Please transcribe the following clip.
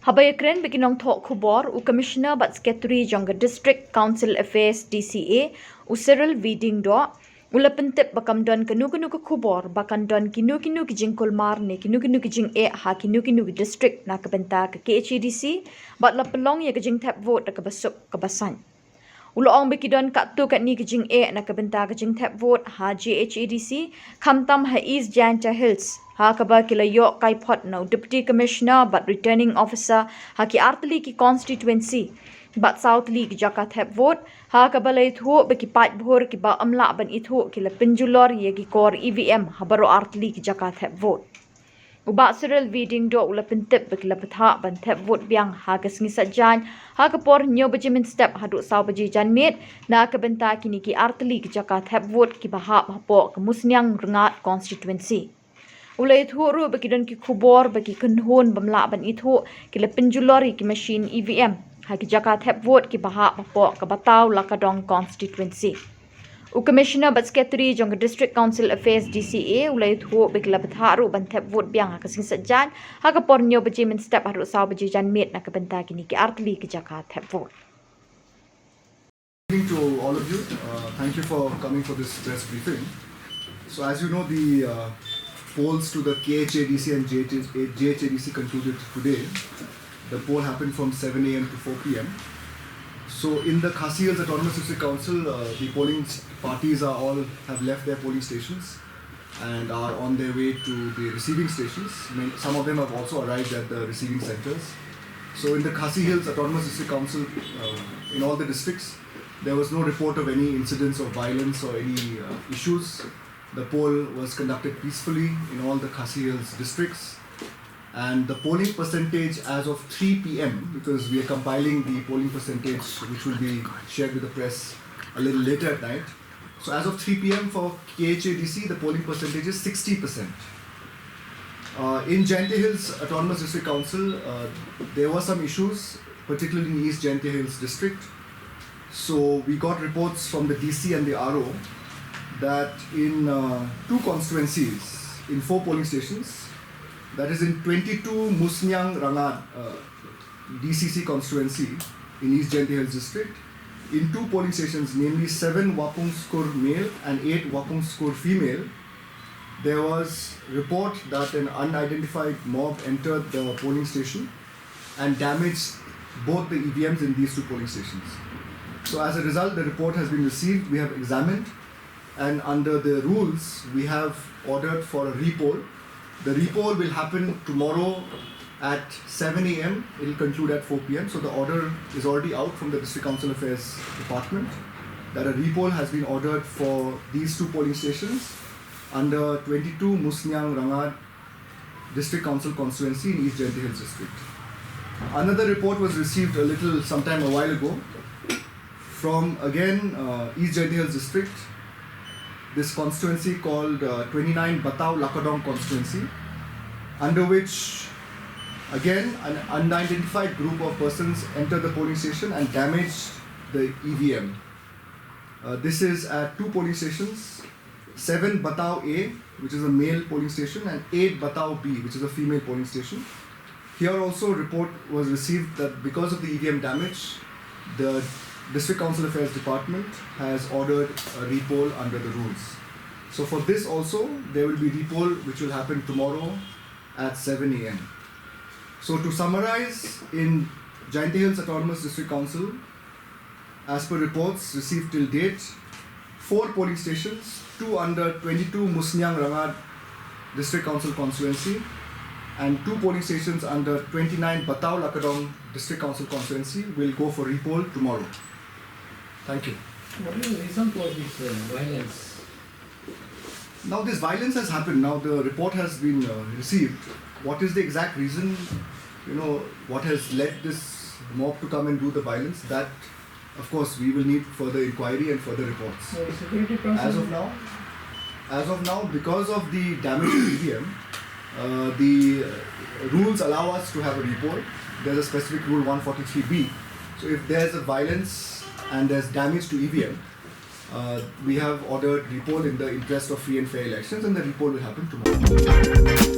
Habayakren beginong Thep Khubor u Commissioner but Secretary Jonga District Council Affairs DCA u Cyril Viding do ulapan Thep bakam don kanu ke Khubor bakan don kinu kijing mar ne kinu kijing ha kinu district na kabenta ke KHDC bat la pelong ya kijing Thep vote ke basuk ke basan. Uloong bekidon kat tu kat ni kijing na kabenta kijing Thep vote ha GHEDC kamtam ha East Janta Hills ha kaba kilayo kai pot no Deputy Commissioner but Returning Officer ha ki Artli ki Constituency but South League jaka Thep vote ha kaba lai thu beki pat bhor ki ba amla ban ithu ki la penjulor ye ki kor EVM ha baro Artli ki jaka Thep vote. Uba Cyril Viding do ula Thep beki la patha ban Thep vote Biang ha kasngi sajan ha kapor nyo bajimin step hadu saw baji janmet na kabenta kini ki Artli ki jaka Thep vote ki bahap hapo ke musnyang rengat Constituency. Ulai ithu ru bagi don ki Khubor bagi kenhun bamla ban ithu ki le penjulori ki machine EVM ha ki jaka Thep vote ki baha papo ka bataw lakadong Constituency. U Commissioner but Secretary Jonga District Council Affairs DCA ulai ithu bagi la batharu ban Thep vote Biang ha kasing sajan ha ka pornyo baji min step haru saw baji janmet na kabenta kini ki Artli ki jaka Thep vote. Good evening to all of you. Thank you for coming for this press briefing. So as you know, the polls to the KHADC and JHADC concluded today. The poll happened from 7 a.m. to 4 p.m. So in the Khasi Hills Autonomous District Council, the polling parties have left their polling stations and are on their way to the receiving stations. Some of them have also arrived at the receiving centers. So in the Khasi Hills Autonomous District Council, in all the districts, there was no report of any incidents of violence or any issues. The poll was conducted peacefully in all the Khasi Hills districts, and the polling percentage as of 3 p.m. because we are compiling the polling percentage which will be shared with the press a little later at night. So as of 3 p.m. for KHADC, the polling percentage is 60%. In Janta Hills Autonomous District Council, there were some issues, particularly in East Janta Hills district. So we got reports from the DC and the RO that in 2 constituencies, in 4 polling stations, that is in 22 Musnyang Rangat DCC constituency in East Janta Hills district, in 2 polling stations, namely 7 Wapung Skur male and 8 Wapung Skur female, there was report that an unidentified mob entered the polling station and damaged both the EVMs in these 2 polling stations. So as a result, the report has been received, we have examined, and under the rules, we have ordered for a repoll. The repoll will happen tomorrow at 7 a.m. It will conclude at 4 p.m. So the order is already out from the District Council Affairs Department that a repoll has been ordered for these 2 polling stations under 22 Musnyang Rangat District Council constituency in East Janta Hills district. Another report was received sometime a while ago from again East Janta Hills district, this constituency called 29 Bataw Lakadong constituency, under which again an unidentified group of persons entered the polling station and damaged the EVM. This is at 2 polling stations, 7 Bataw A, which is a male polling station, and 8 Bataw B, which is a female polling station. Here also a report was received that because of the EVM damage, the District Council Affairs Department has ordered a repoll under the rules. So for this also, there will be repoll which will happen tomorrow at 7 a.m. So to summarize, in Janta Hills Autonomous District Council, as per reports received till date, 4 polling stations, 2 under 22 Musnyang Rangat District Council constituency, and 2 polling stations under 29 Bataw Lakadong District Council constituency will go for repoll tomorrow. Thank you. What is the reason for this violence? Now this violence has happened. Now the report has been received. What is the exact reason? What has led this mob to come and do the violence? That, of course, we will need further inquiry and further reports. So security process. As of now, because of the damage to EVM, the rules allow us to have a repoll. There's a specific rule 143B. So if there's a violence and there's damage to EVM, we have ordered repoll in the interest of free and fair elections, and the repoll will happen tomorrow.